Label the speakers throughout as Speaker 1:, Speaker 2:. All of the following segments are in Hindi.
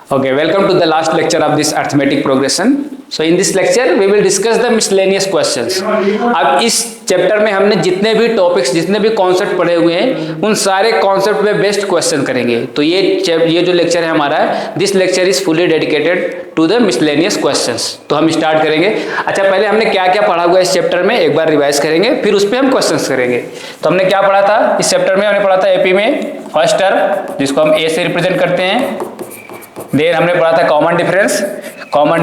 Speaker 1: Okay, welcome to the last lecture of this arithmetic progression. So in this lecture we will discuss the miscellaneous questions. अब इस चैप्टर में हमने जितने भी टॉपिक्स, जितने भी कॉन्सेप्ट पढ़े हुए हैं, उन सारे कॉन्सेप्ट पे बेस्ट क्वेश्चन करेंगे. तो ये जो लेक्चर है हमारा, this lecture is fully dedicated to the miscellaneous questions. तो हम स्टार्ट करेंगे. अच्छा, पहले हमने क्या क्या पढ़ा हुआ है इस चैप्टर में एक बार रिवाइज करेंगे, फिर उस पर हम क्वेश्चंस करेंगे. तो हमने क्या पढ़ा था इस चैप्टर में? हमने पढ़ा था एपी में फर्स्ट टर्म जिसको हम ए से रिप्रेजेंट करते हैं. देन हमने पढ़ा था कॉमन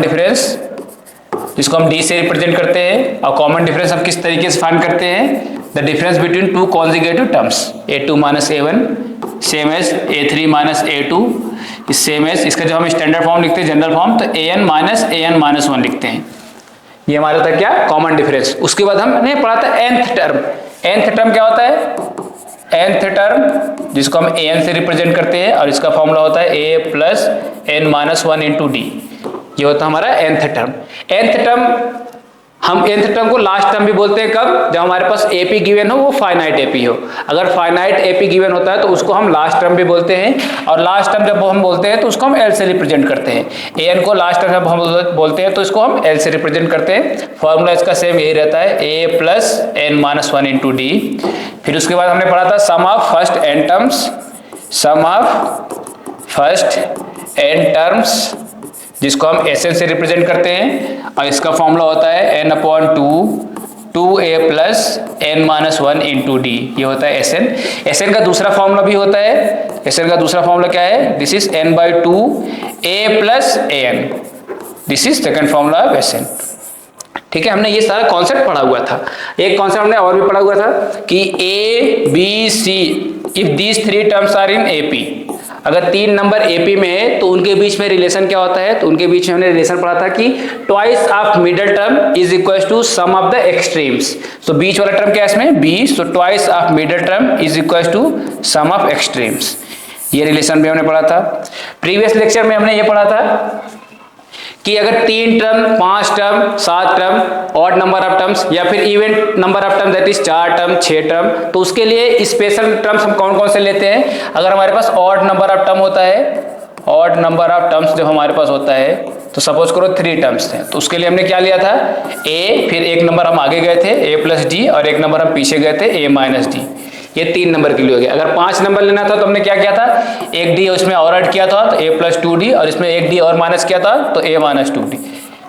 Speaker 1: डिफरेंस जिसको हम डी से रिप्रेजेंट करते हैं. और कॉमन डिफरेंस हम किस तरीके से फाइंड करते हैं? The difference between two conjugative terms, a2 minus a1 same as a3 minus a2, same as इसका जब हम स्टैंडर्ड फॉर्म लिखते हैं, जनरल फॉर्म, तो an माइनस 1 लिखते हैं. ये हमारा था क्या? Common difference. उसके बाद हमने पढ़ा था nth टर्म क्या होता है? nth टर्म जिसको हम an से रिप्रेजेंट करते हैं और इसका फॉर्मूला होता है a plus n minus 1 into D. ये होता है हमारा nth टर्म. हम nth टर्म को लास्ट टर्म भी बोलते हैं. कब? जब हमारे पास एपी गिवन हो, वो फाइनाइट एपी हो. अगर फाइनाइट एपी गिवन होता है तो उसको हम लास्ट टर्म भी बोलते हैं. और लास्ट टर्म जब हम बोलते हैं तो उसको हम एल से रिप्रेजेंट करते हैं. an को लास्ट टर्म जब हम बोलते हैं तो इसको हम एल से रिप्रेजेंट करते हैं. फॉर्मूला इसका सेम यही रहता है, a plus n minus 1 into D. फिर उसके बाद हमने पढ़ा था सम ऑफ फर्स्ट n टर्म्स जिसको हम Sn से रिप्रेजेंट करते हैं. और इसका फॉर्मूला होता है n/2 a plus n minus 1 into D. ये होता है Sn का दूसरा फॉर्मूला भी होता है. Sn का दूसरा फॉर्मूला क्या है? This is n/2 a plus an. This is second formula of Sn. ठीक है, हमने ये सारा कॉन्सेप्ट पढ़ा हुआ था. एक कॉन्सेप्ट हमने और भी पढ़ा हुआ था कि A B C if these three terms are in AP, अगर तीन नंबर एपी में है तो उनके बीच में रिलेशन क्या होता है? तो उनके बीच में हमने रिलेशन पढ़ा था कि twice of middle term is equal to sum of the extremes. तो बीच वाला टर्म क्या है इसमें? B. So twice of middle term is equal to sum of extremes. ये रिलेशन भी हमने पढ़ा था. प्रीवियस लेक्चर में हमने ये पढ़ा था कि अगर 3 term, 5 term, 7 term, odd number of terms या फिर even number of term that is 4 term, 6 term, तो उसके लिए स्पेशल टर्म्स हम कौन कौन से लेते हैं? अगर हमारे पास ऑड नंबर ऑफ टर्म होता है, ऑड नंबर ऑफ टर्म्स जब हमारे पास होता है, तो सपोज करो 3 टर्म्स थे, तो उसके लिए हमने क्या लिया था? a, फिर एक नंबर हम आगे गए थे a प्लस डी, और एक नंबर हम पीछे गए थे a माइनस डी. ये 3 नंबर के लिए हो गया. अगर 5 नंबर लेना था तो हमने क्या किया था? एक डी उसमें और ऐड किया था तो a प्लस 2d, और इसमें एक डी और माइनस किया था तो a माइनस 2d.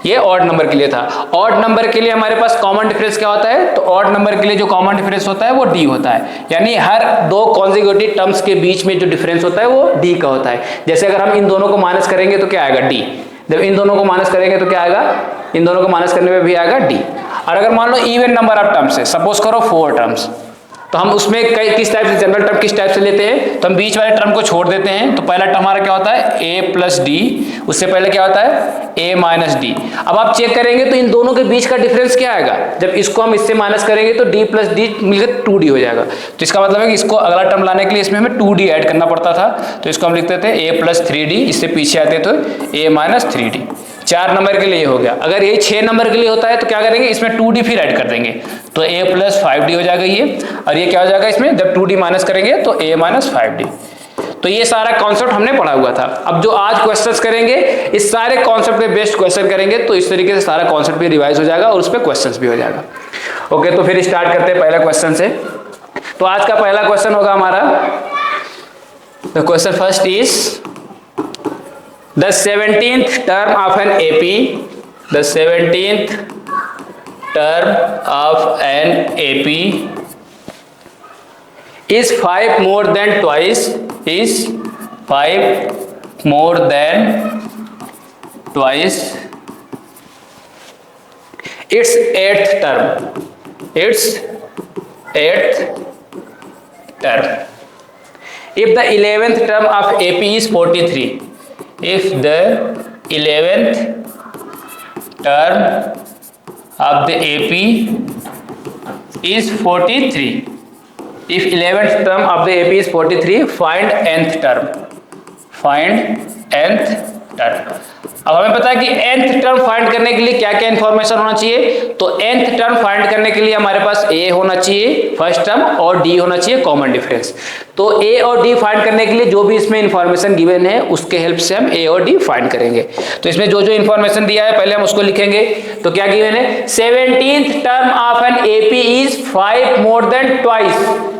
Speaker 1: ये ऑड नंबर के लिए था. ऑड नंबर के लिए हमारे पास कॉमन डिफरेंस क्या होता है? तो ऑड नंबर के लिए जो कॉमन डिफरेंस होता है वो d होता है. यानी हर दो कॉन्जिक्यूटिव टर्म्स के बीच में जो डिफरेंस होता है वो d का होता है. जैसे अगर हम इन दोनों को माइनस करेंगे तो क्या आएगा? d. जब इन दोनों को माइनस करेंगे तो क्या आएगा? इन दोनों को माइनस करने में भी आएगा d. और अगर मान लो इवन नंबर ऑफ टर्म्स है, सपोज करो 4 टर्म्स, तो हम उसमें किस टाइप से, जनरल टर्म किस टाइप से लेते हैं? तो हम बीच वाले टर्म को छोड़ देते हैं. तो पहला टर्म हमारा क्या होता है? a plus D. उससे पहले क्या होता है? a minus D. अब आप चेक करेंगे तो इन दोनों के बीच का डिफरेंस क्या आएगा? जब इसको हम इससे माइनस करेंगे तो d प्लस डी मिलकर 2d हो जाएगा. तो इसका मतलब है कि इसको अगला टर्म लाने के लिए इसमें हमें 2d ऐड करना पड़ता था. तो इसको हम लिखते थे a प्लस 3d. इससे पीछे आते तो a माइनस 3d. 4 नंबर के लिए ये हो गया. अगर ये 6 नंबर के लिए होता है तो क्या करेंगे? इसमें 2d फिर ऐड कर देंगे, तो a प्लस 5d हो जाएगा ये. और ये क्या हो जाएगा इसमें? जब 2d माइनस करेंगे तो a माइनस 5d. तो ये सारा कॉन्सेप्ट हमने पढ़ा हुआ था. अब जो आज क्वेश्चंस करेंगे, इस सारे कॉन्सेप्ट पे बेस्ट क्वेश्चन करेंगे, तो इस तरीके से सारा कॉन्सेप्ट भी रिवाइज हो जाएगा और उस पर क्वेश्चंस भी हो जाएगा. ओके, तो फिर स्टार्ट करते हैं पहला क्वेश्चन से. तो आज का पहला क्वेश्चन होगा हमारा, the question first is the 17th term of an AP, the 17th term of an AP is 5 more than twice, is 5 more than twice its 8th term, its 8th term. If the 11th term of AP is 43, if the 11th term of the AP is 43, if 11th term of the AP is 43, find nth term. Find nth term. अब हमें पता है कि nth टर्म फाइंड करने के लिए क्या क्या इंफॉर्मेशन होना चाहिए। तो nth टर्म फाइंड करने के लिए हमारे पास a होना चाहिए फर्स्ट टर्म और d होना चाहिए कॉमन डिफरेंस। तो a और d फाइंड करने के लिए जो भी इसमें इंफॉर्मेशन गिवन है उसके हेल्प से हम a और d फाइंड करेंगे। तो इसमें जो जो इंफॉर्मेशन दिया है पहले हम उसको लिखेंगे। तो क्या गिवन है, 17th term of an AP is 5 more than twice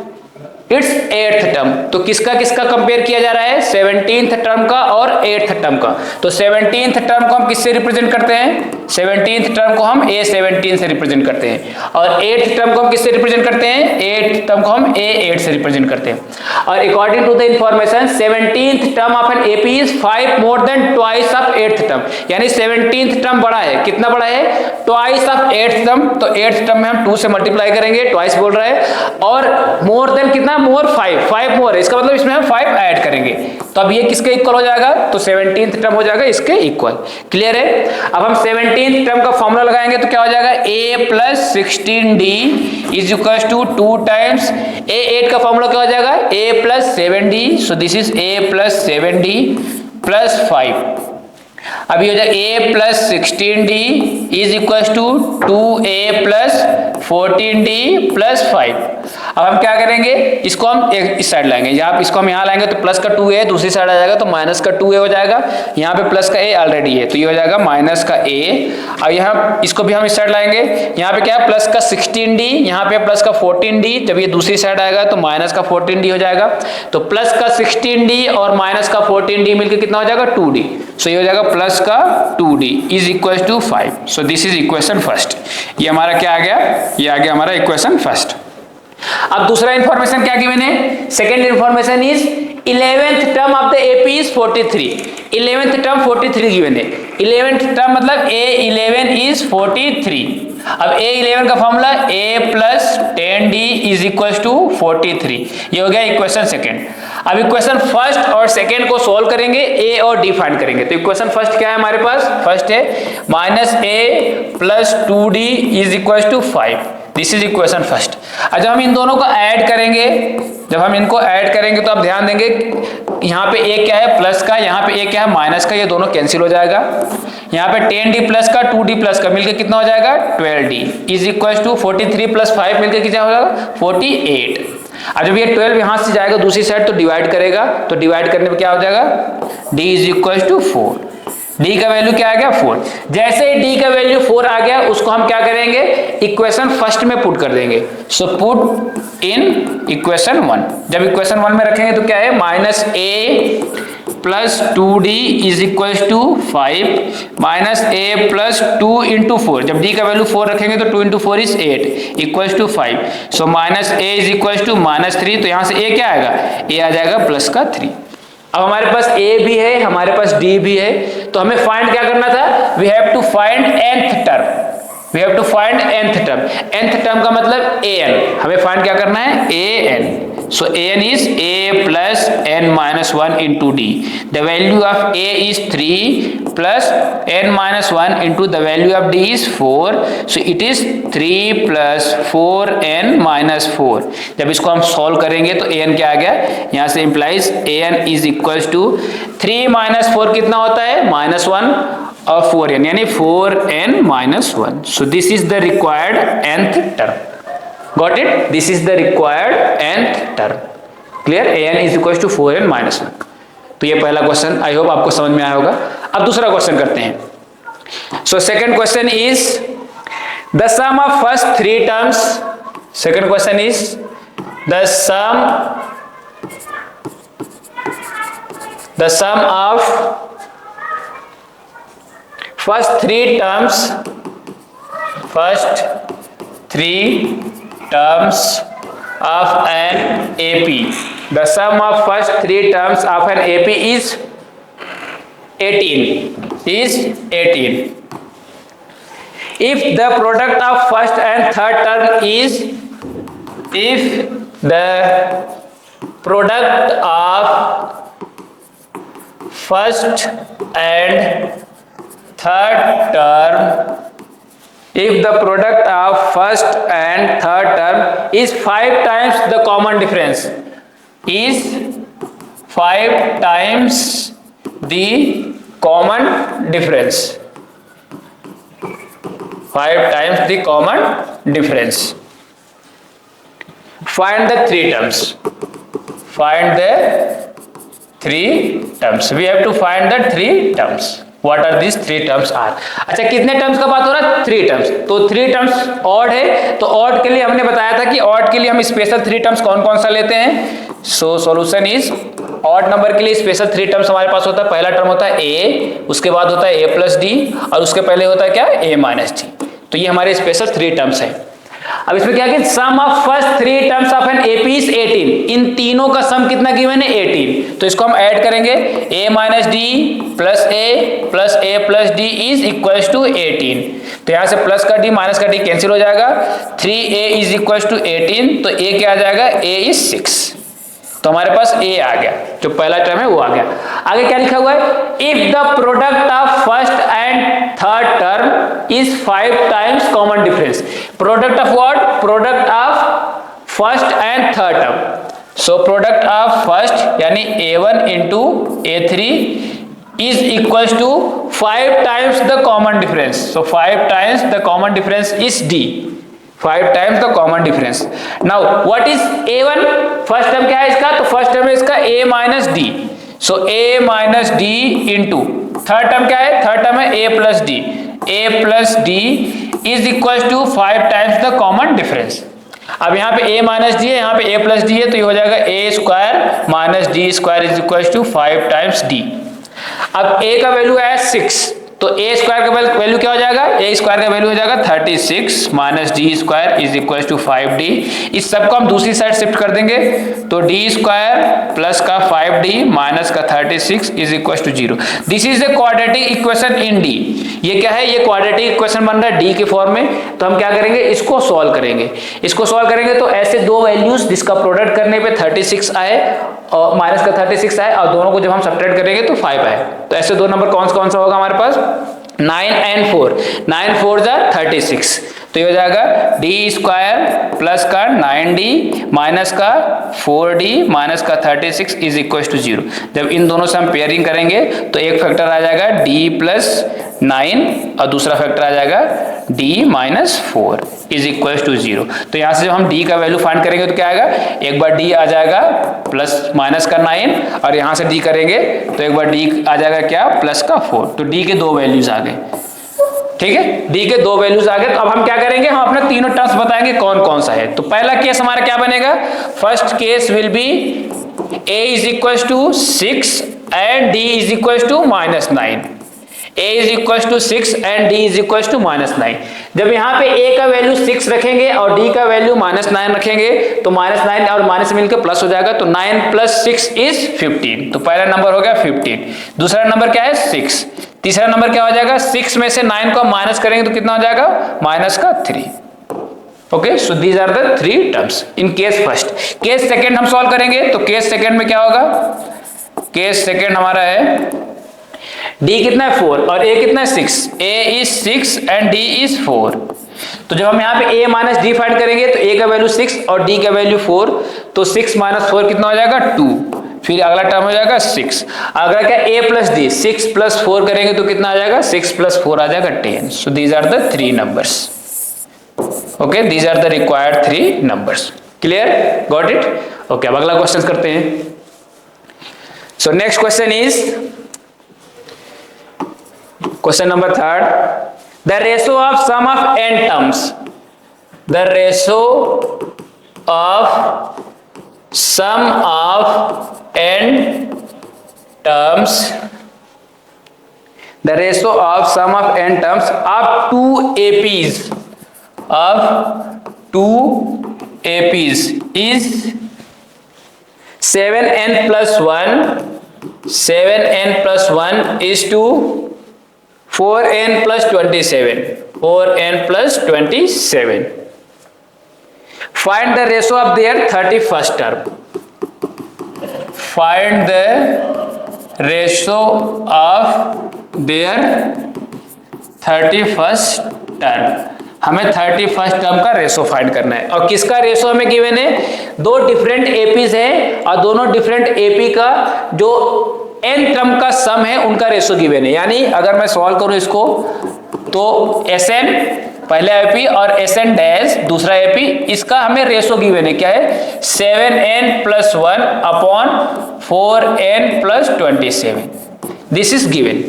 Speaker 1: its 8th term. तो किसका किसका कंपेयर किया जा रहा है, 17th टर्म का और 8th टर्म का। तो 17th टर्म को हम किससे रिप्रेजेंट करते हैं, 17th टर्म को हम A17 से रिप्रेजेंट करते हैं। और 8th टर्म को हम किससे रिप्रेजेंट करते हैं, 8th टर्म को हम A8 से रिप्रेजेंट करते हैं। और according to the information 17th term of an AP is 5 more than twice of 8th term, यानी 17th टर्म बड़ा है, कितना बड़ा है, ट्वाइस ऑफ 8th टर्म। तो 8th टर्म में हम 2 से मल्टीप्लाई करेंगे, ट्वाइस बोल रहा है, और मोर देन कितना, मोर 5 मोर है, इसका मतलब इसमें हम 5 ऐड करेंगे। तो अब ये किसके इक्वल हो जाएगा, तो 17th टर्म हो जाएगा इसके इक्वल। क्लियर है। अब हम 17th टर्म का फॉर्मूला लगाएंगे तो क्या हो जाएगा, a plus 16d is equal to 2 times A8 का फॉर्मूला क्या हो जाएगा, a plus 7d। So this is a plus 7d plus 5। अब ये हो जाएगा a plus 16d is equal to 2a plus 14d plus 5। अब हम क्या करेंगे, इसको हम इस साइड लाएंगे, यहाँ इसको हम यहाँ लाएंगे तो प्लस का 2a दूसरी साइड आ जाएगा तो माइनस का 2a हो जाएगा। यहाँ पे प्लस का a ऑलरेडी है तो ये हो जाएगा माइनस का a। अब यहाँ इसको भी हम इस साइड लाएंगे, यहाँ पे क्या है प्लस का 16d, यहाँ पे प्लस का 14d, जब ये दूसरी साइड आएगा तो माइनस का 14d हो जाएगा। तो प्लस का 16d और माइनस का 14d मिलकर कितना हो जाएगा 2d। सो ये हो जाएगा प्लस का 2d is equal to 5। So this is equation first. ये हमारा क्या आ गया, ये आ गया हमारा इक्वेशन फर्स्ट। अब दूसरा इंफॉर्मेशन क्या गिवन है, second information is 11th term of the AP is 43। 11th term 43 given है। 11th टर्म मतलब A11 इज 43। अब A11 का formula a plus 10d is equal to 43। ये हो गया इक्वेशन सेकेंड। अब इक्वेशन फर्स्ट और सेकेंड को सोल्व करेंगे, a और d फाइंड करेंगे। तो इक्वेशन फर्स्ट क्या है हमारे पास, फर्स्ट है minus a plus 2d is equal to 5। This is equation first. जब हम इन दोनों को ऐड करेंगे, जब हम इनको ऐड करेंगे तो आप ध्यान देंगे यहाँ पे a क्या है प्लस का, यहाँ पे a क्या है माइनस का, ये दोनों कैंसिल हो जाएगा। यहाँ पे 10d प्लस का 2d प्लस का मिलकर कितना हो जाएगा 12d is equal to 43 plus 5 मिलकर कितना हो जाएगा 48। अब जब ये 12 यहाँ से जाएगा दूसरी साइड तो डिवाइड करेगा, तो डिवाइड करने पे क्या हो जाएगा d is equal to 4। d का वैल्यू क्या आ गया 4। जैसे ही d का वैल्यू 4 आ गया उसको हम क्या करेंगे, इक्वेशन फर्स्ट में पुट कर देंगे। So put in equation 1। जब इक्वेशन 1 में रखेंगे तो क्या है minus a plus 2d is equal to 5 minus a plus 2 into 4। जब d का वैल्यू 4 रखेंगे तो 2 into 4 is 8 equal to 5। So minus a is equal to minus 3। तो यहाँ से a क्या आएगा, a आ जाएगा प्लस का 3। अब हमारे पास a भी है, हमारे पास d भी है, तो हमें फाइंड क्या करना था, we have to find nth term. We have to find nth term. nth term का मतलब an, हमें फाइंड क्या करना है an। So an is a plus n minus 1 into d. The value of a is 3 plus n minus 1 into the value of d is 4. So it is 3 plus 4n minus 4. जब इसको हम सॉल्व करेंगे तो an क्या आ गया, यहाँ से implies an is equals to 3 minus 4 कितना होता है minus 1 और 4n यानी 4n minus 1. So this is the required nth term. Got it? This is the required nth term. Clear? an is equals to 4n minus 1. तो ये पहला क्वेश्चन, आई होप आपको समझ में आया होगा। अब दूसरा क्वेश्चन करते हैं। So second question is the sum of first 3 terms. Second question is the sum of first 3 terms, first 3 terms of an AP. The sum of first 3 terms of an AP is 18. Is 18. If the product of first and third term is, if the product of first and third term, if the product of first and third term is 5 times the common difference, is 5 times the common difference, 5 times the common difference. Find the three terms. Find the three terms. We have to find the three terms. What are these three terms are? अच्छा, कितने टर्म्स का बात हो रहा है? 3 टर्म्स. तो 3 टर्म्स ऑड है, तो ऑड के लिए हमने बताया था कि ऑड के लिए हम स्पेशल 3 टर्म्स कौन कौन सा लेते हैं. So solution is, odd number के लिए स्पेशल 3 टर्म्स हमारे पास होता है. पहला टर्म होता है a, उसके बाद होता है a प्लस डी, और उसके पहले होता है क्या? a minus D. तो ये हमारे स्पेशल 3 टर्म्स है. अब इसमें क्या कि sum of first 3 terms of an AP is 18. इन तीनों का सम कितना गिवन है? 18. तो इसको हम ऐड करेंगे. a minus d plus a plus d is equal to 18. तो यहां से प्लस का डी माइनस का डी कैंसिल हो जाएगा. 3a is equal to 18. तो a क्या आ जाएगा? a is 6. तो हमारे पास a आ गया, जो पहला टर्म है वो आ गया. आगे क्या लिखा हुआ है? If the product of first and third term is 5 times common difference. Product of what? Product of first and third term. So product of first यानी a1 into a3 is equals to 5 times the common difference. So 5 times the common difference is d. 5 times the common difference. Now what is a1? First term क्या है इसका? तो फर्स्ट टर्म है इसका a minus d. So a minus d into third term क्या है? थर्ड टर्म है a plus d. a plus d is equal to 5 times the common difference. अब यहाँ पे a माइनस डी है, यहाँ पे a प्लस डी है, तो ये हो जाएगा a square minus d square is equal to 5 times d. अब a का वैल्यू है 6, तो a स्क्वायर का वैल्यू क्या हो जाएगा? a स्क्वायर का वैल्यू हो जाएगा 36 minus d square is equal to 5d. इस सबको हम दूसरी साइड शिफ्ट कर देंगे, तो d स्क्वायर प्लस का 5d माइनस का 36 is equal to 0. This is the quadratic equation in d. ये क्या है? ये क्वाड्रेटिक इक्वेशन बन रहा है d के फॉर्म में. तो हम क्या करेंगे? इसको सॉल्व करेंगे. इसको सॉल्व करेंगे तो ऐसे दो वैल्यूज जिसका प्रोडक्ट करने पे 36 आए और माइनस का 36 आए, और दोनों को जब हम सब्ट्रैक्ट करेंगे तो 5 आए. तो ऐसे दो नंबर कौन सा होगा हमारे पास? 9 and 4. 9 4 जा 36. तो ये हो जाएगा डी स्क्वायर प्लस का 9d माइनस का 4d माइनस का 36 इज इक्वल टू 0. जब इन दोनों से हम पेयरिंग करेंगे तो एक फैक्टर आ जाएगा d प्लस 9 और दूसरा फैक्टर आ जाएगा d minus 4 is equal to 0. तो यहाँ से जब हम d का वैल्यू फाइंड करेंगे तो क्या आएगा? एक बार d आ जाएगा प्लस माइनस का 9, और यहाँ से d करेंगे तो एक बार d आ जाएगा क्या? प्लस का 4. तो d के दो वैल्यूज आ गए. ठीक है, d के दो वैल्यूज आ गए. तो अब हम क्या करेंगे? हम अपने तीनों टर्म्स बताएंगे कौन कौन सा है. तो पहला केस हमारा क्या बनेगा? First case will be a is equal to 6 and d is equal to minus 9. a is equal to 6 and d is equal to minus 9. जब यहाँ पे a का वैल्यू 6 रखेंगे और d का वैल्यू माइनस 9 रखेंगे तो माइनस 9 और माइनस मिलकर प्लस हो जाएगा. तो 9 प्लस 6 इज 15. तो पहला नंबर हो गया 15. दूसरा नंबर क्या है? 6. तीसरा नंबर क्या हो जाएगा? 6 में से 9 को माइनस करेंगे तो कितना हो जाएगा? माइनस का 3. Okay, so these are the 3 terms in case first. Case second हम सॉल्व करेंगे. तो केस सेकंड में क्या होगा? केस सेकंड हमारा है d कितना है? 4 और a कितना है? 6. a is 6 and d is 4. तो जब हम यहाँ पे a माइनस डी फाइंड करेंगे तो a का वैल्यू 6 और d का वैल्यू 4. तो 6 माइनस 4 कितना हो जाएगा? 2. फिर अगला टर्म हो जाएगा 6. अगला क्या? a plus D. 6 प्लस 4 करेंगे तो कितना आ जाएगा? 6 प्लस 4 आ जाएगा 10. So these are the 3 numbers. Okay, these are the required 3 numbers. Clear? Got it? Okay, अब अगला क्वेश्चन करते हैं. So next question is question number 3. The ratio of sum of n terms. The ratio of sum of n terms. The ratio of sum of n terms of 2 APs is 7n plus 1. 7n plus 1 is to 4n plus 27. 4n plus 27. Find the ratio of their 31st term. Find the ratio of their 31st term. हमें 31st टर्म का रेशो फाइंड करना है. और किसका रेशो हमें गिवन है? दो डिफरेंट एपीज हैं और दोनों डिफरेंट एपी का जो n टर्म का सम है उनका रेशो गिवन है। यानी अगर मैं सॉल्व करूं इसको तो Sn पहला एपी और Sn डैश दूसरा एपी, इसका हमें रेशो गिवन है, क्या है 7n + 1 upon 4n + 27, this is given.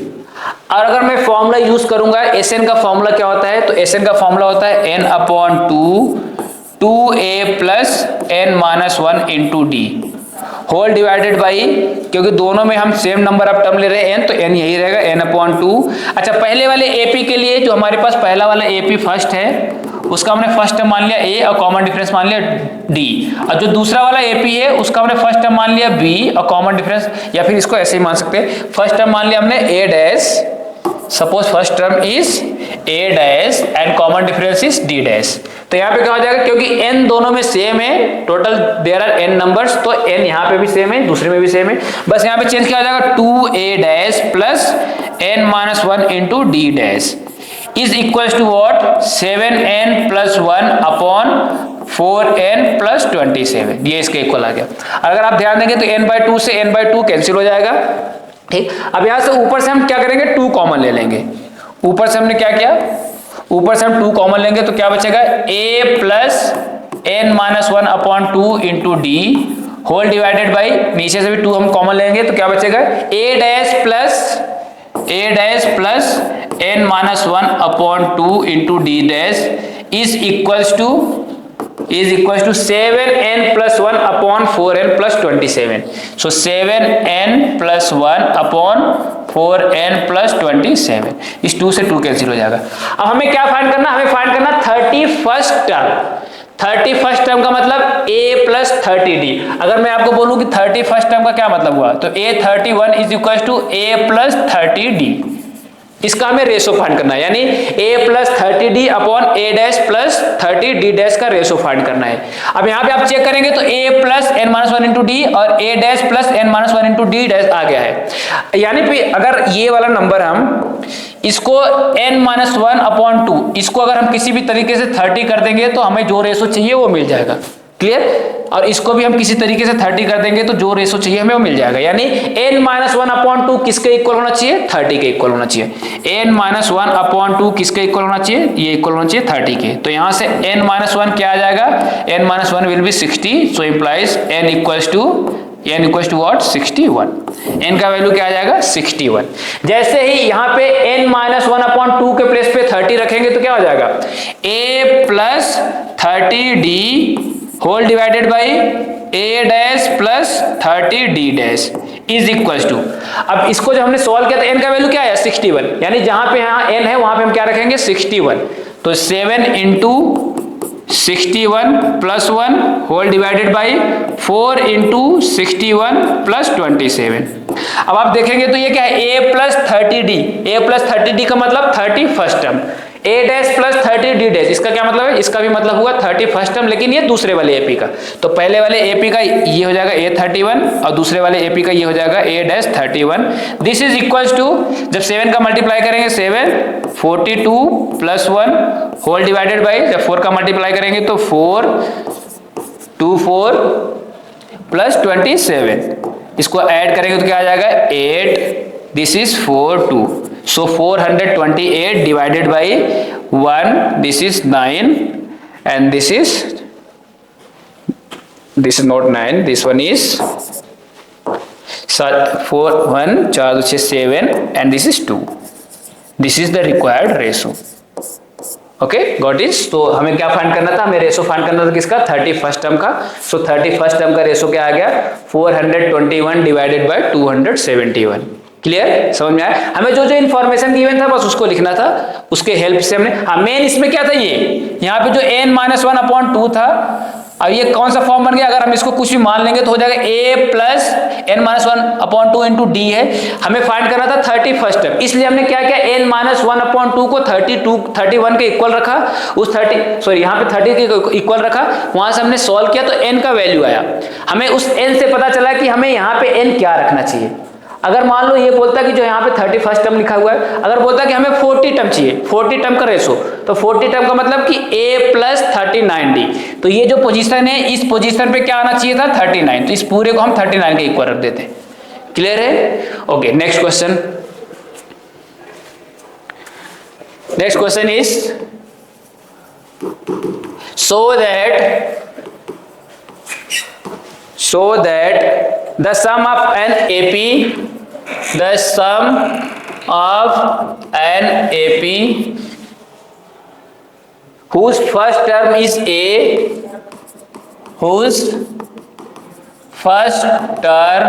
Speaker 1: और अगर मैं फॉर्मूला यूज करूंगा, Sn का फॉर्मूला क्या होता है, तो Sn का फॉर्मूला होता है n/2 2a + n-1 into d whole divided by, क्योंकि दोनों में हम सेम नंबर ऑफ टर्म ले रहे हैं n, तो n यही रहेगा n/2। अच्छा, पहले वाले एपी के लिए जो हमारे पास पहला वाला एपी फर्स्ट है उसका हमने फर्स्ट टर्म मान लिया a और कॉमन डिफरेंस मान लिया d, और जो दूसरा वाला एपी है उसका हमने फर्स्ट टर्म मान लिया b और कॉमन डिफरेंस, या फिर इसको ऐसे ही मान सकते हैं, फर्स्ट टर्म मान लिया हमने a dash, suppose first term is a dash and common difference is d dash. तो यहाँ पे क्या हो जाएगा, क्योंकि n दोनों में सेम है, total there are n numbers, तो n यहाँ पे भी सेम है, दूसरे में भी सेम है, बस यहाँ पे चेंज किया हो जाएगा 2a dash plus n-1 into d dash is equal to what 7n + 1 upon 4n + 27, ये इसके इक्वल आ गया। अगर आप ध्यान देंगे तो n/2 से n/2 कैंसिल हो जाएगा, ठीक। अब यहाँ से ऊपर से हम क्या करेंगे, 2 कॉमन ले लेंगे। ऊपर से हमने क्या किया, ऊपर से हम 2 कॉमन लेंगे तो क्या बचेगा a + n-1 upon 2 into d whole divided by, नीचे से भी 2 हम कॉमन लेंगे तो क्या बचेगा a dash plus n-1 upon 2 into D dash is equals to 7n + 1 upon 4n + 27। So 7n + 1 upon 4n + 27, इस 2 से 2 कैंसिल हो जाएगा। अब हमें क्या फाइंड करना, हमें फाइंड करना 31st टर्म। 31st टर्म का मतलब a + 30d। अगर मैं आपको बोलूं कि 31st टर्म का क्या मतलब हुआ, तो a31 = a + 30d, इसका हमें रेशो फाइंड करना है, यानी a + 30d upon a dash plus 30d dash का रेशो फाइंड करना है। अब यहाँ पे आप चेक करेंगे तो a + n-1 इंटू डी और a dash plus n-1 into D dash आ गया है। यानी कि अगर ये वाला नंबर हम इसको n-1 अपॉन 2, इसको अगर हम किसी भी तरीके से 30 कर देंगे तो हमें जो रेशो चाहिए वो मिल जाएगा, क्लियर। और इसको भी हम किसी तरीके से 30 कर देंगे तो जो रेशो चाहिए हमें वो मिल जाएगा। यानी n-1 अपॉन 2 किसके इक्वल होना चाहिए, 30 के इक्वल होना चाहिए। n-1 अपॉन 2 किसके इक्वल होना चाहिए, ये इक्वल होना चाहिए 30 के। तो यहां से n-1 क्या आ जाएगा, n-1 will be 60, so implies n equals to what 61, n का वैल्यू क्या आ जाएगा 61। जैसे ही यहाँ पे n-1 अपॉन 2 के प्लेस पे 30 रखेंगे तो क्या हो जाएगा a + 30d whole divided by a dash plus 30d dash is equal to, अब इसको जब हमने सॉल्व किया तो n का वैल्यू क्या आया 61, यानी जहां पे यहाँ n है वहां पे हम क्या रखेंगे 61, तो 7 × 61 + 1 होल डिवाइडेड बाई 4 × 61 + 27। अब आप देखेंगे तो ये क्या है a + 30d, a + 30d का मतलब 31st term, a dash plus 30d dash, इसका क्या मतलब है, इसका भी मतलब हुआ 31st टर्म, लेकिन ये दूसरे वाले एपी का। तो पहले वाले एपी का ये हो जाएगा a31 और दूसरे वाले एपी का ये हो जाएगा a dash 31। This is equals to, जब 7 का मल्टीप्लाई करेंगे 7 42 + 1 होल डिवाइडेड बाई, जब 4 का मल्टीप्लाई करेंगे तो 4 24 + 27, इसको ऐड करेंगे तो क्या आ जाएगा 8, this is 42, so 428 divided by 1, this is 9 and this is not 9, this one is 4 1 4 6 7 and this is 2, this is the required ratio। Okay got it. तो हमें क्या फाइंड करना था, हमें रेशो फाइंड करना था किसका 31st टर्म का। सो 31st टर्म का रेशो क्या आ गया 421 डिवाइडेड बाय 271। क्लियर, समझ में आया। हमें जो जो इन्फॉर्मेशन गिवन था बस उसको लिखना था, उसके हेल्प से हमने, हाँ मेन इसमें क्या था, ये यहाँ पे जो n-1 अपॉन 2 था, अब ये कौन सा फॉर्म बन गया, अगर हम इसको कुछ भी मान लेंगे तो हो जाएगा a + n-1 upon 2 into D है। हमें फाइंड करना था 31st टर्म, इसलिए हमने क्या किया n-1 अपॉन 2 को 31 के इक्वल रखा, उस 30 यहाँ पे 30 के इक्वल रखा, वहां से हमने सॉल्व किया तो n का वैल्यू आया। हमें उस n से पता चला कि हमें यहाँ पे n क्या रखना चाहिए। अगर मान लो ये बोलता कि जो यहाँ पे 31st टर्म लिखा हुआ है, अगर बोलता कि हमें 40 टर्म चाहिए, 40 टर्म का रेशो, तो 40 टर्म का मतलब कि a + 39d, तो ये जो पोजीशन है इस पोजीशन पे क्या आना चाहिए था 39, तो इस पूरे को हम 39 के इक्वल रख देते हैं। क्लियर है? Okay, next question. Next question is, so that the sum of an AP, the sum of an AP whose first term is A, whose first term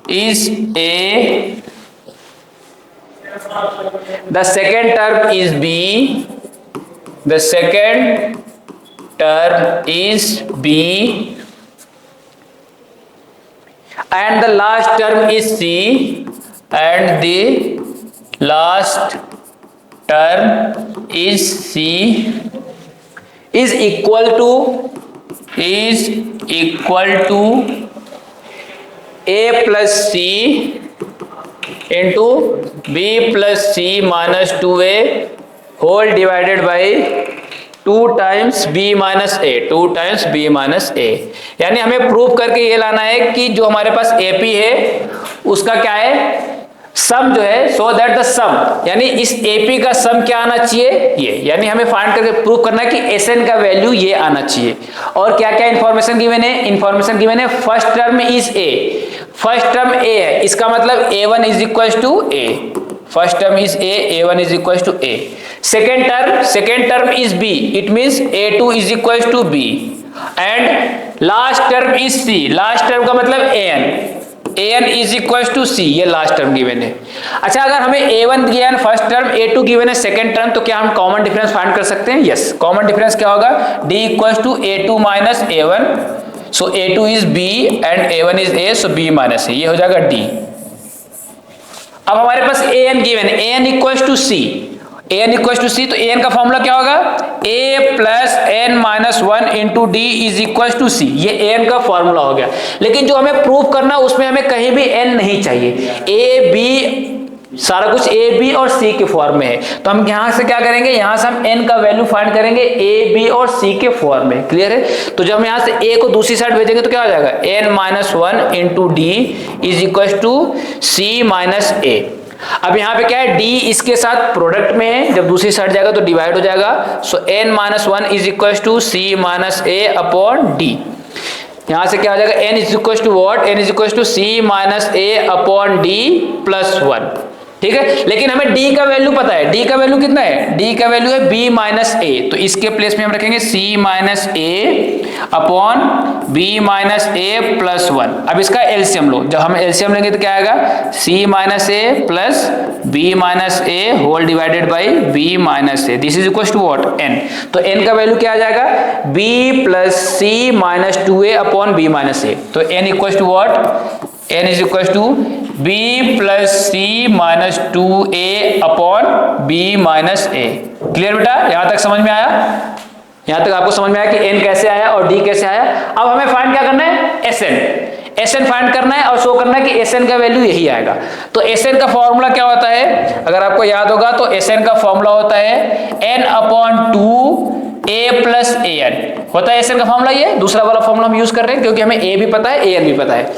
Speaker 1: is A, the second term is B, the second term is B, and the last term is C, and the last term is C, is equal to A plus C into B plus C minus 2A whole divided by 2 times B minus A, 2 times B minus A. यानी हमें प्रूव करके ये लाना है कि जो हमारे पास AP है उसका क्या है, सम जो है, सो दैट द सम, यानी इस AP का सम क्या आना चाहिए, ये, यानी हमें फाइंड करके प्रूव करना है कि SN का वैल्यू ये आना चाहिए. और क्या क्या इंफॉर्मेशन गिवन है, इंफॉर्मेशन गिवन है first term is A, first term A है, इसका मतलब A1 is equal to A, first term is A, A1 is equal to A. Second term is B, it means A2 is equal to B, and last term is C, last term का मतलब AN is equal to C, ये लास्ट टर्म गिवन है. अच्छा, अगर हमें A1 given first term, A2 given है सेकेंड टर्म, तो क्या हम कॉमन डिफरेंस फाइंड कर सकते हैं? यस, कॉमन डिफरेंस क्या होगा, D equal to A2 minus A1, so A2 is B and A1 is A, so B minus A, ये हो जाएगा D. अब हमारे पास AN गिवन है, AN equal to C, AN equal to C, तो AN का फॉर्मूला क्या होगा, A plus N minus 1 into D is equal to C, ये AN का फॉर्मूला हो गया. लेकिन जो हमें प्रूव करना उसमें हमें कहीं भी N नहीं चाहिए, A B सारा कुछ A B और C के फॉर्म में है, तो हम यहां से क्या करेंगे, यहां से हम N का वैल्यू फाइंड करेंगे A B और C के फॉर्म में. क्लियर है? तो जब हम यहां से A को दूसरी साइड भेजेंगे तो क्या हो जाएगा, N minus 1 into D is equal to C minus A. अब यहाँ पे क्या है, D इसके साथ प्रोडक्ट में है, जब दूसरी साइड जाएगा तो डिवाइड हो जाएगा, so N minus 1 is equal to C minus A upon D. यहां से क्या हो जाएगा, N is equal to what, N is equal to C minus A upon D plus 1. ठीक है, लेकिन हमें D का वैल्यू पता है, D का वैल्यू कितना है, D का वैल्यू है B माइनस A, तो इसके प्लेस में हम रखेंगे C minus A upon B minus A plus 1. अब इसका एलसीएम लो, जब हम एलसीएम लेंगे तो क्या आएगा, C minus A plus B minus A whole divided by B minus A, this is equal to what, N. तो N का वैल्यू क्या आ जाएगा, B plus C minus 2A upon B minus A, तो N equal to what, N is equal to B plus C minus 2A upon B minus A. Clear बेटा, यहां तक समझ में आया? यहां तक आपको समझ में आया कि N कैसे आया और D कैसे आया? अब हमें फाइंड क्या करना है, SN फाइंड करना है और शो करना है कि SN का वैल्यू यही आएगा. तो SN का फॉर्मूला क्या होता है, अगर आपको याद होगा तो SN का फॉर्मूला होता है N upon 2 A plus AN होता है SN का फॉर्मूला. ये दूसरा वाला फॉर्मूला हम यूज कर रहे हैं क्योंकि हमें A भी पता है AN भी पता है.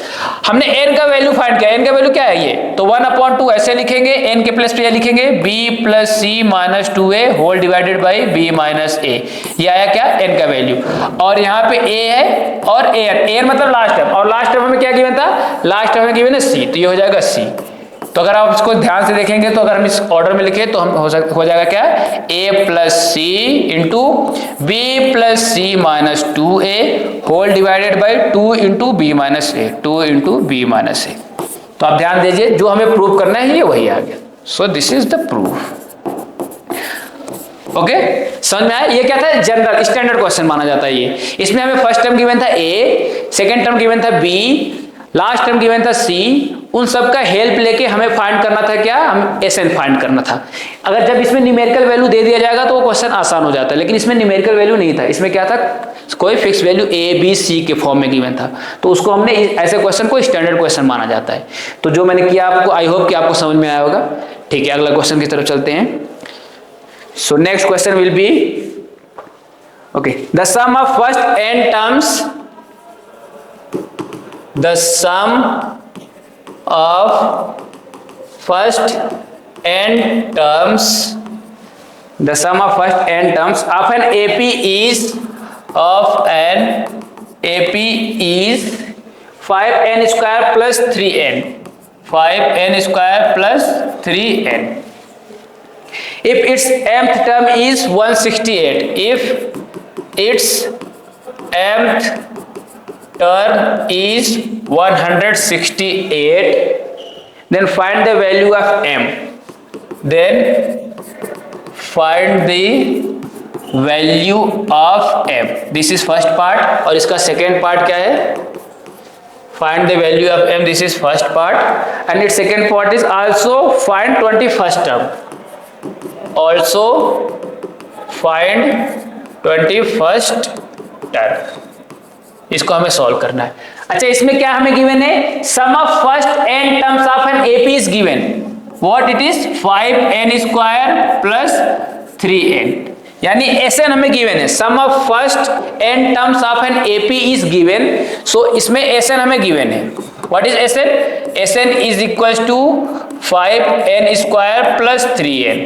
Speaker 1: हमने N का वैल्यू फाइंड किया, N का वैल्यू क्या है ये, तो 1 अपॉन 2 ऐसे लिखेंगे, N के प्लेस पे ये लिखेंगे B plus C minus 2A whole divided by B minus A. ये आया क्या, N का वैल्यू. और यहाँ पे A है और AN मतलब लास्ट टर्म, और लास्ट टर्म में क्या गिवन था, लास्ट टर्म में गिवन है C, तो ये हो जाएगा C. तो अगर आप इसको ध्यान से देखेंगे तो अगर हम इस ऑर्डर में लिखे तो हम हो जाएगा क्या, A plus C into B plus C minus 2A whole divided by 2 into B minus A, 2 into B minus A. तो आप ध्यान दीजिए, जो हमें प्रूव करना है ये वही आ गया. सो this is the proof. Okay, समझ में आया? ये क्या था, जनरल स्टैंडर्ड क्वेश्चन माना जाता है ये. इसमें हमें फर्स्ट टर्म गिवन था A, सेकेंड टर्म गिवन था B, लास्ट टर्म गिवन था C, उन सब का हेल्प लेके हमें फाइंड करना था क्या, हम SN फाइंड करना था. अगर जब इसमें न्यूमेरिकल वैल्यू दे दिया जाएगा तो वो क्वेश्चन आसान हो जाता है, लेकिन इसमें न्यूमेरिकल वैल्यू नहीं था, इसमें क्या था, कोई fix value A B C के फॉर्म में गिवन था, तो उसको हमने ऐसे क्वेश्चन को स्टैंडर्ड क्वेश्चन माना जाता है. तो जो मैंने किया आपको, आई होप कि आपको समझ में आया होगा. ठीक है, अगला क्वेश्चन की तरफ चलते हैं. So next question will be, okay, the sum of first n terms, the sum of first n terms, the sum of first n terms of an AP is 5n square plus 3n. 5n square plus 3n. If its mth term is 168, if its mth term is 168, then find the value of m. Then find the value of m. This is first part और इसका second part क्या है? Find the value of m. This is first part and its second part is also find 21st term. Also find 21st term. इसको हमें सॉल्व करना है. अच्छा, इसमें क्या हमें गिवन है? Sum of first n terms of an AP is given. What it is? 5n square plus 3n. यानी Sn हमें गिवन है. Sum of first n terms of an AP is given. So इसमें Sn हमें गिवन है. What is Sn? Sn is equal to 5n square plus 3n.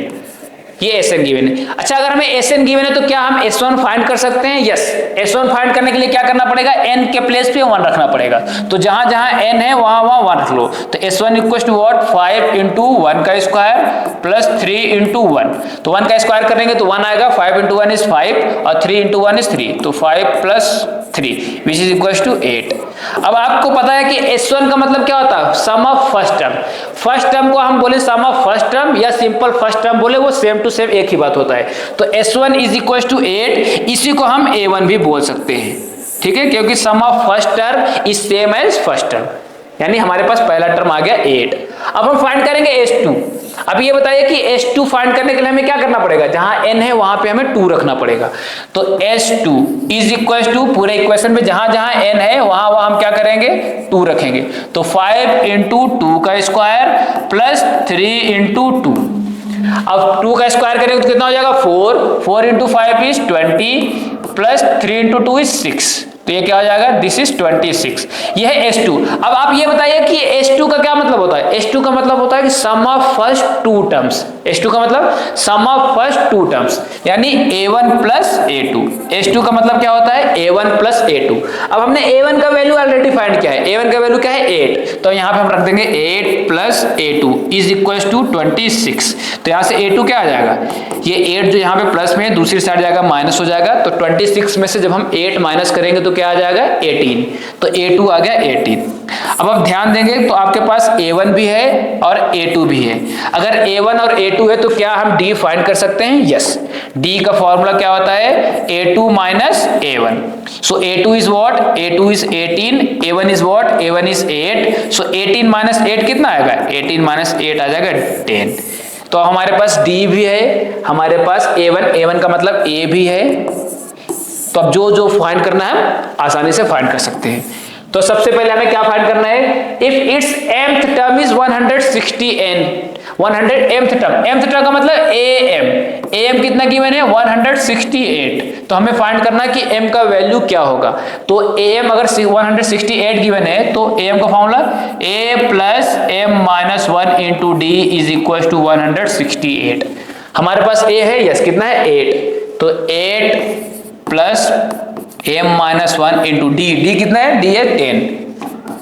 Speaker 1: ये Sn गिवन है. अच्छा, अगर हमें Sn गिवन है तो क्या हम S1 फाइंड कर सकते हैं? यस. S1 फाइंड करने के लिए क्या करना पड़ेगा? n के प्लेस पे 1 रखना पड़ेगा. तो जहां जहां n है वहां 1 रख लो. तो S1 equal to what? 5 into 1 का स्क्वायर प्लस 3 इंटू 1. तो 1 का स्क्वायर करेंगे तो 1 आएगा. 5 इंटू 1 इज 5 और 3 इंटू 1 इज 3. तो 5 plus 3 which is equal to 8. अब आपको पता है कि S1 का मतलब क्या होता है? Sum of first term. First term को हम बोले सम ऑफ फर्स्ट टर्म या सिंपल फर्स्ट टर्म बोले, वो सेम टू सेम एक ही बात होता है. तो S1 इज इक्वल टू 8. इसी को हम A1 भी बोल सकते हैं. ठीक है, क्योंकि sum of first term is same as first term. यानी हमारे पास पहला टर्म आ गया 8. अब हम फाइंड करेंगे S2. अब ये बताइए कि S2 फाइंड करने के लिए हमें क्या करना पड़ेगा? जहां n है वहां पे हमें 2 रखना पड़ेगा. तो S2 इज इक्वल टू, पूरे इक्वेशन में जहां जहां n है वहां हम क्या करेंगे? 2 रखेंगे. तो 5 इंटू 2 का स्क्वायर प्लस 3 इंटू 2. अब 2 का स्क्वायर करेंगे तो कितना हो जाएगा? 4 into 5 is 20 plus 3 into 2 is 6. तो ये क्या हो जाएगा? This is 26. ये है S2. अब आप ये बताइए कि S2 का क्या मतलब होता है? S2 का मतलब होता है कि sum of first 2 terms. S2 का मतलब सम ऑफ फर्स्ट 2 टर्म्स, यानी A1 प्लस A2. S2 का मतलब क्या होता है? A1 plus A2. अब हमने A1 का वैल्यू ऑलरेडी फाइंड किया है. A1 का वैल्यू क्या है? 8. तो यहाँ पे हम रख देंगे 8 plus A2 is equal to 26. तो यहाँ से A2 क्या आ जाएगा? ये 8 जो यहाँ पे प्लस में है, दूसरी साइड जाएगा माइनस हो जाएगा. तो 26 में से जब हम 8 माइनस करेंगे तो क्या आ जाएगा? 18. तो A2 आ गया 18. अब आप ध्यान देंगे तो आपके पास A1 भी है और A2 भी है. अगर A1 और A2 है तो क्या हम D फाइंड कर सकते हैं? यस. D का फॉर्मूला क्या होता है? A2 minus A1. So A2 is what? A2 is 18. A1 is what? A1 is 8. So 18 minus 8 कितना आएगा? 18 माइनस 8 आ जाएगा 10. तो हमारे पास D भी है, हमारे पास A1 का मतलब A भी है. तो अब जो फाइंड करना है आसानी से फाइंड कर सकते हैं. तो सबसे पहले हमें क्या फाइंड करना है? If it's mth term is 160n. 100 mth term का मतलब am कितना गिवन है? 168. तो हमें फाइंड करना है कि m का वैल्यू क्या होगा. तो am अगर 168 गिवन है तो am का formula a plus m minus 1 into D is equal to 168. हमारे पास a है, यस. कितना है? 8. तो 8 plus m minus 1 into D कितना है? d है 10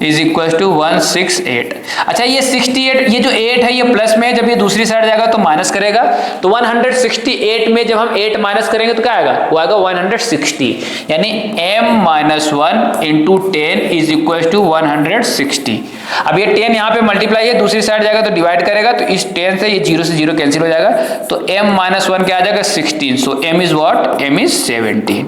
Speaker 1: इज इक्वल टू 168. अच्छा, ये 68, ये जो 8 है ये प्लस में है, जब ये दूसरी साइड जाएगा तो माइनस करेगा. तो 168 में जब हम 8 माइनस करेंगे तो क्या आएगा? वो आएगा 160. यानी m minus 1 into 10 is equal to 160. अब ये 10 यहाँ पे मल्टीप्लाई है, दूसरी साइड जाएगा तो डिवाइड करेगा. तो इस 10 से ये 0 से 0 कैंसिल हो जाएगा. तो m माइनस 1 क्या आ जाएगा? 16. सो m is what? m is 17.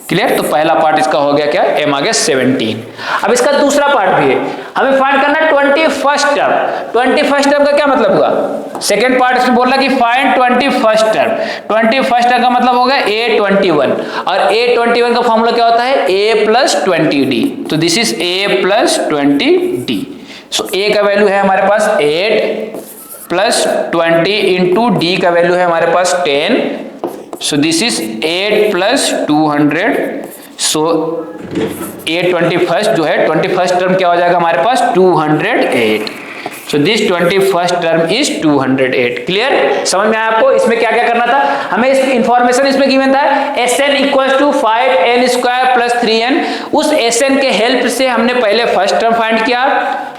Speaker 1: Clear? तो पहला पार्ट इसका हो गया क्या? m आ गया 17. अब इसका दूसरा पार्ट भी है, हमें फाइंड करना है 21st टर्म. 21st टर्म का क्या मतलब हुआ? सेकंड पार्ट इसमें बोल रहा कि find 21st term. 21st term का मतलब होगा A21. और A21 का फॉर्मूला क्या होता है? A plus 20D. तो this is A plus 20D. So A का वैल्यू है हमारे पास 8 प्लस 20 इंटू D का वैल्यू है हमारे पास 10. So this is 8 plus 200. So A21st जो है 21st टर्म क्या हो जाएगा हमारे पास? 208. So this 21st term is 208। Clear, समझ में आया आपको? इसमें क्या क्या करना था हमें, इस इंफॉर्मेशन इसमें गिवन था Sn equals to 5n square plus 3n। उस Sn के हेल्प से हमने पहले फर्स्ट टर्म फाइंड किया,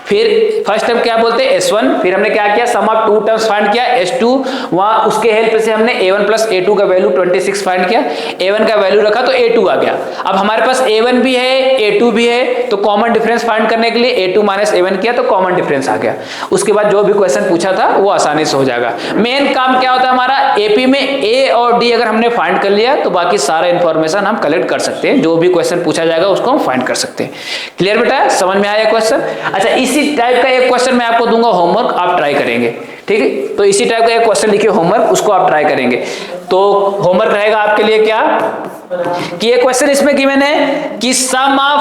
Speaker 1: फिर फर्स्ट टर्म क्या बोलते हैं S1, फिर हमने क्या किया सम ऑफ टू टर्म्स फाइंड किया S2, वहां उसके हेल्प से हमने A1 प्लस A2 का वैल्यू 26 फाइंड किया, A1 का वैल्यू रखा तो A2 आ गया। अब हमारे पास A1 भी है A2 भी है, तो कॉमन डिफरेंस फाइंड करने के लिए A2 माइनस A1 किया तो कॉमन डिफरेंस आ गया। उसके बाद जो भी क्वेश्चन पूछा था वो आसानी से हो जाएगा। मेन काम क्या होता है हमारा, एपी में A और D अगर हमने फाइंड कर लिया तो बाकी सारा इंफॉर्मेशन हम कलेक्ट कर सकते हैं, जो भी क्वेश्चन पूछा जाएगा उसको हम फाइंड कर सकते हैं। क्लियर बेटा, समझ में आया क्वेश्चन? अच्छा, इसी टाइप का एक क्वेश्चन मैं आपको दूंगा होमवर्क, आप ट्राई करेंगे, ठीक है? तो इसी टाइप का एक क्वेश्चन लिखिए होमवर्क, उसको आप ट्राई करेंगे। तो होमवर्क रहेगा आपके लिए क्या कि ये क्वेश्चन इसमें गिवन है कि sum of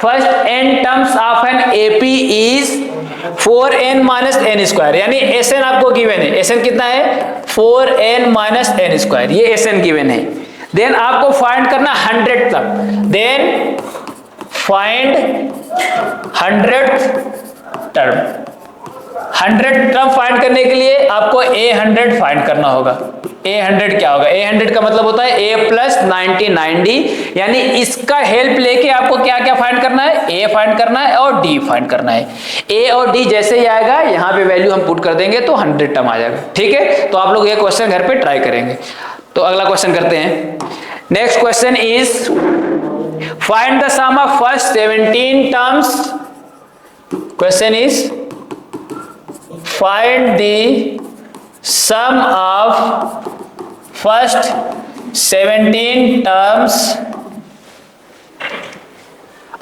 Speaker 1: first n terms of an AP is 4n minus n square, यानी Sn आपको गिवन है। Sn कितना है 4n माइनस n स्क्वायर, ये Sn गिवन है। देन आपको फाइंड करना 100 तक, then find 100th term. 100 term find करने के लिए आपको A100 फाइंड करना होगा। A100 क्या होगा, A100 का मतलब होता है A प्लस 99D, यानी इसका हेल्प लेके आपको क्या क्या फाइंड करना है, A फाइंड करना है और D फाइंड करना है। A और D जैसे ही आएगा यहाँ पे वैल्यू हम पुट कर देंगे तो 100 टर्म आ जाएगा, ठीक है? तो आप लोग ये क्वेश्चन घर पे ट्राई करेंगे। तो अगला क्वेश्चन करते हैं। Next question is find the sum of first 17 terms. Question is find the sum of first 17 terms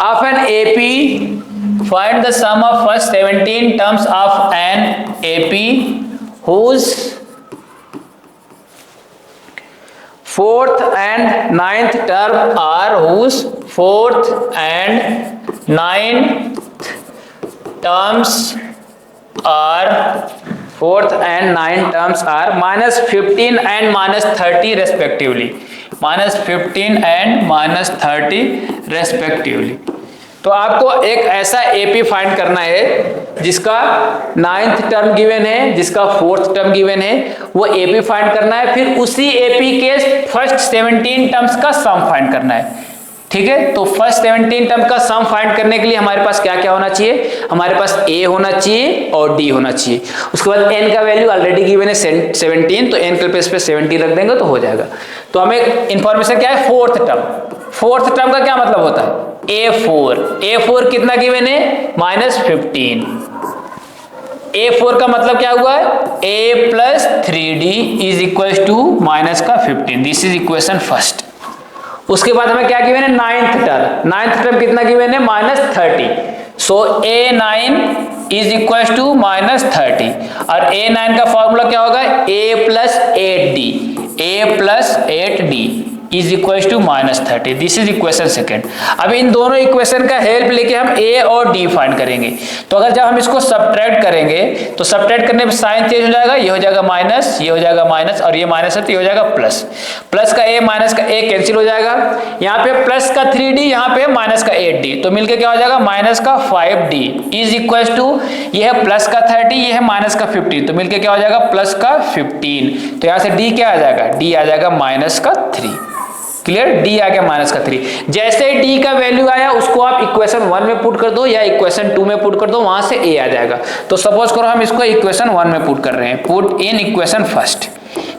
Speaker 1: of an AP. Find the sum of first 17 terms of an AP whose fourth and ninth term are fourth and ninth terms are minus 15 and minus 30 respectively, minus 15 and minus 30 respectively। तो आपको एक ऐसा एपी फाइंड करना है जिसका नाइन्थ टर्म गिवन है, जिसका फोर्थ टर्म गिवन है, वो एपी फाइंड करना है। फिर उसी एपी के फर्स्ट 17 टर्म्स का सम फाइंड करना है, ठीक है? तो फर्स्ट 17 टर्म का सम फाइंड करने के लिए हमारे पास क्या क्या होना चाहिए, हमारे पास A होना चाहिए और D होना चाहिए। उसके बाद n का वैल्यू ऑलरेडी गिवन है 17, तो n के प्लेस पे 70 रख देंगे तो हो जाएगा। तो हमें इंफॉर्मेशन क्या है, फोर्थ टर्म। फोर्थ टर्म का क्या मतलब होता है, A4 कितना गिवन है -15। A4 का मतलब क्या हुआ है, A plus 3D is equal to minus का 15। This is equation first. उसके बाद हमें क्या गिवन है, नाइन्थ टर्म कितना गिवन है -30। सो A9 इज इक्वल टू -30 और A9 का फॉर्मूला क्या होगा, A plus 8D is equal to -30। This is equation second. अब इन दोनों इक्वेशन का हेल्प लेके हम A और D फाइंड करेंगे। तो अगर जब हम इसको सब्ट्रैक्ट करेंगे तो सब्ट्रैक्ट करने में साइन चेंज हो जाएगा, ये हो जाएगा माइनस, ये हो जाएगा माइनस और ये माइनस है तो ये हो जाएगा प्लस। प्लस का A माइनस का A कैंसिल हो जाएगा। यहाँ पे प्लस का 3D, यहाँ पे माइनस का 8D, तो मिलके क्या हो जाएगा माइनस का 5D इज इक्वल टू, ये है प्लस का 30, ये है माइनस का 15, तो मिलके क्या हो जाएगा प्लस का 15। तो यहाँ से D क्या आ जाएगा, D आ जाएगा माइनस का 3। क्लियर, D आ गया माइनस का 3। जैसे D का वैल्यू आया उसको आप इक्वेशन 1 में पुट कर दो या इक्वेशन 2 में पुट कर दो, वहां से A आ जाएगा। तो सपोज करो हम इसको इक्वेशन 1 में पुट कर रहे हैं, पुट इन इक्वेशन फर्स्ट।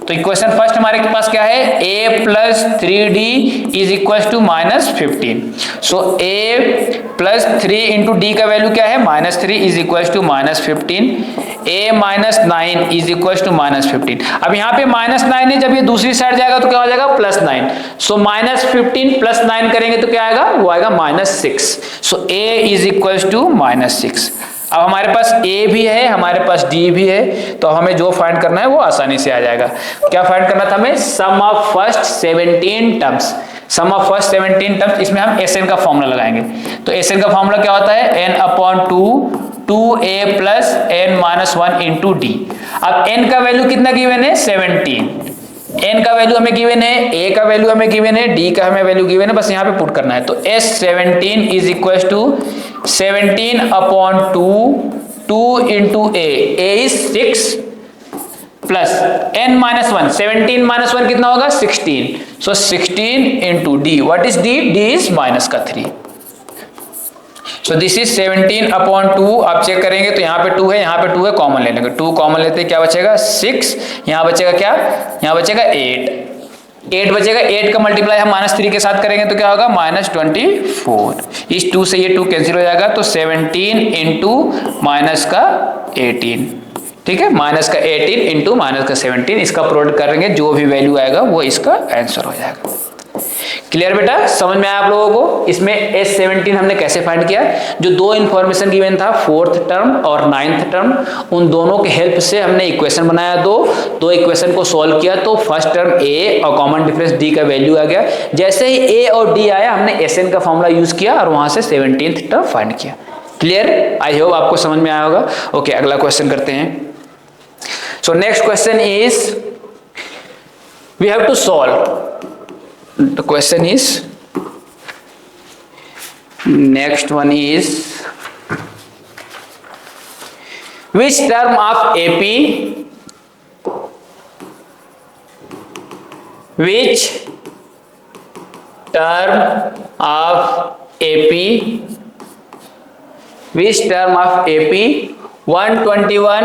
Speaker 1: तो इक्वेशन फर्स्ट हमारे पास क्या है, A plus 3D is equal to -15। So A plus 3 into D का वैल्यू क्या है, -3 is equal to -15। A minus 9 is equal to -15। अब यहाँ पे -9 है, जब ये दूसरी साइड जाएगा तो क्या हो जाएगा +9। सो -15 प्लस 9 करेंगे तो क्या आएगा, वो आएगा -6। सो A इज इक्वल टू -6। अब हमारे पास A भी है, हमारे पास D भी है, तो हमें जो फाइंड करना है वो आसानी से आ जाएगा। क्या फाइंड करना था हमें, sum of first 17 terms. Sum of first 17 terms, इसमें हम Sn का फॉर्मूला लगाएंगे। तो Sn का फॉर्मूला क्या होता है, n/2 2a plus n-1 into D। अब n का वैल्यू कितना गिवन है, 17। n का वैल्यू हमें गिवन है, a का वैल्यू हमें गिवन है, d का हमें वैल्यू गिवन है, बस यहाँ पे पुट करना है। तो S17 इज इक्वल टू 17/2 2 into a is 6 plus n minus 1, 17 minus 1 कितना होगा 16, so 16 into d, what is d? d is minus का 3, so this is 17 upon 2। आप चेक करेंगे तो यहाँ पे 2 है, यहाँ पे 2 है, कॉमन ले लेंगे, 2 कॉमन लेते क्या बचेगा 6, यहाँ बचेगा क्या, यहाँ बचेगा 8 बचेगा, 8 का मल्टीप्लाई हम -3 के साथ करेंगे तो क्या होगा -24, इस 2 से ये 2 कैंसिल हो जाएगा, तो 17 इंटू माइनस का 18, ठीक है, माइनस का 18 इंटू माइनस का 17, इसका प्रोडक्ट करेंगे, जो भी वैल्यू आएगा वो इसका आंसर हो जाएगा। क्लियर बेटा, समझ में आया आप लोगों को? इसमें S17 हमने कैसे फाइंड किया, जो दो इन्फॉर्मेशन गिवन था, 4th टर्म और 9th टर्म, उन दोनों के हेल्प से हमने इक्वेशन बनाया, दो इक्वेशन को सॉल्व किया, तो फर्स्ट टर्म A और कॉमन डिफरेंस D का वैल्यू आ गया। जैसे ही A और D आया, हमने SN का फॉर्मूला यूज किया और वहां से 17th टर्म फाइंड किया। क्लियर, आई होप आपको समझ में आया होगा। ओके, अगला क्वेश्चन करते हैं। So next question is we have to solve, the question is, next one is, which term of AP, which term of AP, which term of AP 121,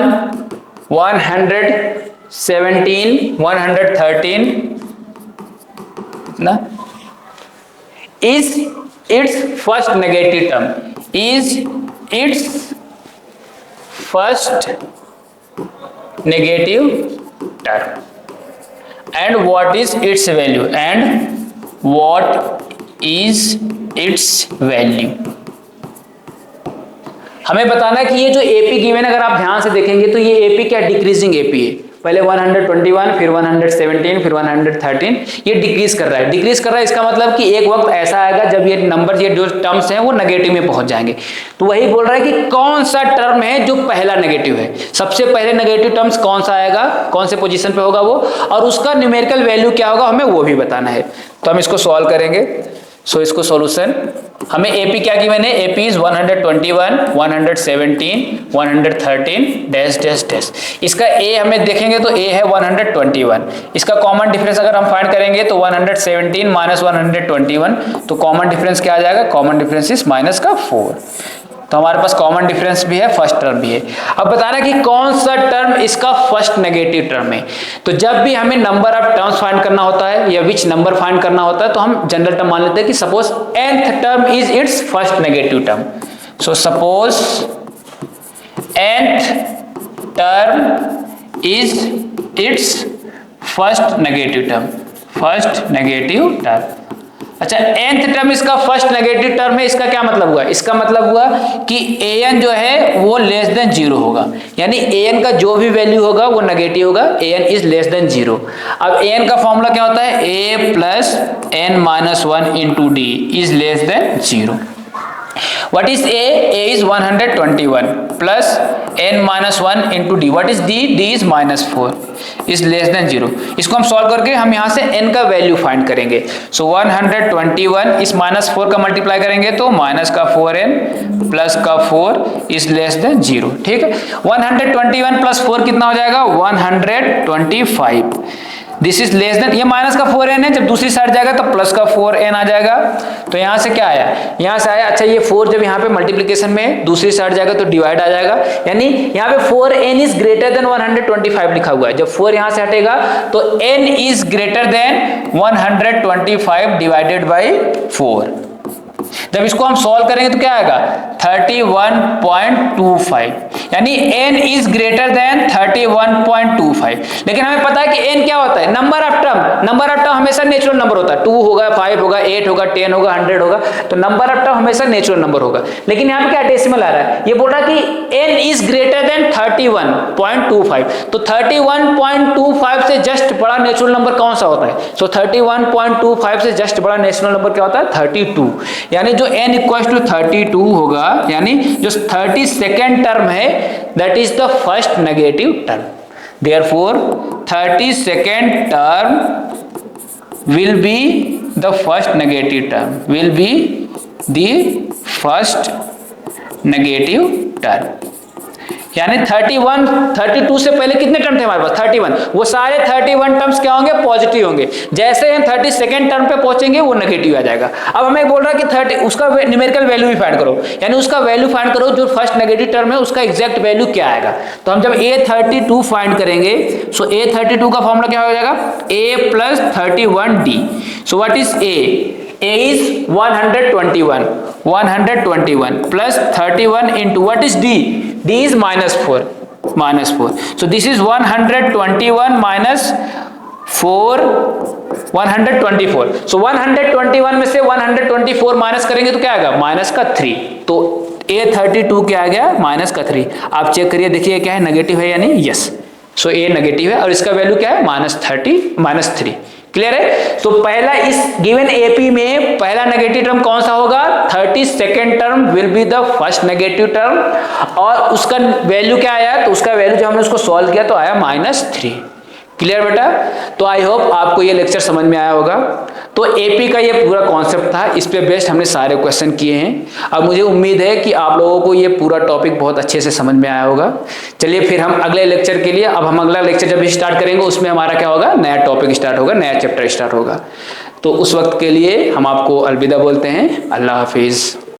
Speaker 1: 117, 113 ना, is its first negative term, is its first negative term, and what is its value, and what is its value। हमें बताना है कि ये जो AP गिवन है, अगर आप ध्यान से देखेंगे तो ये AP क्या डिक्रीजिंग AP है, पहले 121, फिर 117, फिर 113, ये डिक्रीज कर रहा है। डिक्रीज कर रहा है इसका मतलब कि एक वक्त ऐसा आएगा जब ये नंबर, ये जो टर्म्स हैं वो नेगेटिव में पहुंच जाएंगे। तो वही बोल रहा है कि कौन सा टर्म है जो पहला नेगेटिव है, सबसे पहले नेगेटिव टर्म्स कौन सा आएगा, कौन से पोजीशन पे होगा वो, और उसका न्यूमेरिकल वैल्यू क्या होगा, हमें वो भी बताना है। तो हम इसको सॉल्व करेंगे। सो इसको सॉल्यूशन, हमें AP क्या गिवन है, AP is 121, 117, 113 dash dash dash. इसका A हमें देखेंगे तो A है 121, इसका कॉमन डिफरेंस अगर हम फाइंड करेंगे तो 117 माइनस 121, तो कॉमन डिफरेंस क्या आ जाएगा, कॉमन डिफरेंस इज माइनस का 4, तो हमारे पास कॉमन डिफरेंस भी है, फर्स्ट टर्म भी है। अब बताना कि कौन सा टर्म इसका फर्स्ट नेगेटिव टर्म है। तो जब भी हमें नंबर ऑफ टर्म्स फाइंड करना होता है या विच नंबर फाइंड करना होता है, तो हम जनरल टर्म मान लेते हैं कि suppose nth term is it's first negative term. So suppose nth term is it's first negative term, first negative term. अच्छा, nth टर्म इसका फर्स्ट नेगेटिव टर्म है, इसका क्या मतलब हुआ, इसका मतलब हुआ कि an जो है वो लेस देन 0 होगा, यानी an का जो भी वैल्यू होगा वो नेगेटिव होगा, an इज लेस देन 0। अब an का फॉर्मूला क्या होता है, a plus n minus 1 into D is less than 0। What is A? A is 121 plus n minus 1 into D. What is D? D is minus 4 is less than 0। इसको हम सॉल्व करके हम यहाँ से n का वैल्यू फाइंड करेंगे। So 121 इस माइनस 4 का मल्टीप्लाई करेंगे तो माइनस का 4n प्लस का 4 इज लेस देन 0। ठीक है, 121 प्लस 4 कितना हो जाएगा, 125। दिस इज लेस देन, ये माइनस का 4n है, जब दूसरी साइड जाएगा तो प्लस का 4n आ जाएगा। तो यहाँ से क्या आया, यहाँ से आया, अच्छा ये 4 जब यहाँ पे मल्टीप्लिकेशन में दूसरी साइड जाएगा तो डिवाइड आ जाएगा, यानी यहाँ पे 4n इज ग्रेटर देन 125 लिखा हुआ है। जब 4 यहाँ से हटेगा तो n is greater than 125 divided by 4। जब इसको हम सॉल्व करेंगे तो क्या आएगा, 31.25, यानी n इज ग्रेटर देन 31.25। लेकिन हमें पता है कि n क्या होता है, number of term. Number of term हमेशा नेचुरल नंबर होता है, 2 होगा, 5 होगा, 8 होगा, 10 होगा, 100 होगा, तो नंबर ऑफ टर्म हमेशा नेचुरल नंबर होगा। लेकिन यहाँ पे क्या डेसिमल आ रहा है, ये बोल रहा है कि n इज ग्रेटर देन 31.25, तो 31.25 से जस्ट बड़ा नेचुरल नंबर कौन सा होता है, सो 31.25 से जस्ट बड़ा नेचुरल नंबर क्या होता है, 32, यानी जो n इक्वल्स टू 32 होगा, यानी जो 32nd टर्म है that is the first negative term. Therefore 32nd term will be the first negative term, will be the first negative term। यानी 31 32 से पहले कितने टर्म थे हमारे पास 31, वो सारे 31 टर्म्स क्या होंगे, पॉजिटिव होंगे। जैसे हम 32nd टर्म पे पहुंचेंगे वो नेगेटिव आ जाएगा। अब हमें बोल रहा है कि 30 उसका न्यूमेरिकल वैल्यू भी फाइंड करो, यानी उसका वैल्यू फाइंड करो जो फर्स्ट नेगेटिव टर्म है उसका एग्जैक्ट वैल्यू क्या आएगा। तो हम जब A32 फाइंड करेंगे, सो A32 का फॉर्मूला क्या हो जाएगा, A plus 31D। So what is A is 121 plus 31 into what is D? D is minus 4. So this is 121 minus 4, 124. So 121 में से 124 माइनस करेंगे तो क्या आएगा, माइनस का 3। तो A32 क्या आ गया, माइनस का 3। आप चेक करिए, देखिए क्या है, नेगेटिव है या नहीं, यस। सो A नेगेटिव है और इसका वैल्यू क्या है, -3। क्लियर है। तो पहला इस गिवन एपी में पहला नेगेटिव टर्म कौन सा होगा, 32nd term will be the first negative term, और उसका वैल्यू क्या आया, तो उसका वैल्यू जब हमने उसको सॉल्व किया तो आया -3। क्लियर बेटा। तो आई होप आपको ये लेक्चर समझ में आया होगा। तो एपी का ये पूरा कॉन्सेप्ट था, इस पे बेस्ड हमने सारे क्वेश्चन किए हैं। अब मुझे उम्मीद है कि आप लोगों को ये पूरा टॉपिक बहुत अच्छे से समझ में आया होगा। चलिए फिर हम अगले लेक्चर के लिए, अब हम अगला लेक्चर जब स्टार्ट करेंगे उसमें हमारा क्या होगा, नया टॉपिक स्टार्ट होगा, नया चैप्टर स्टार्ट होगा। तो उस वक्त के लिए हम आपको अलविदा बोलते हैं। अल्लाह हाफिज़।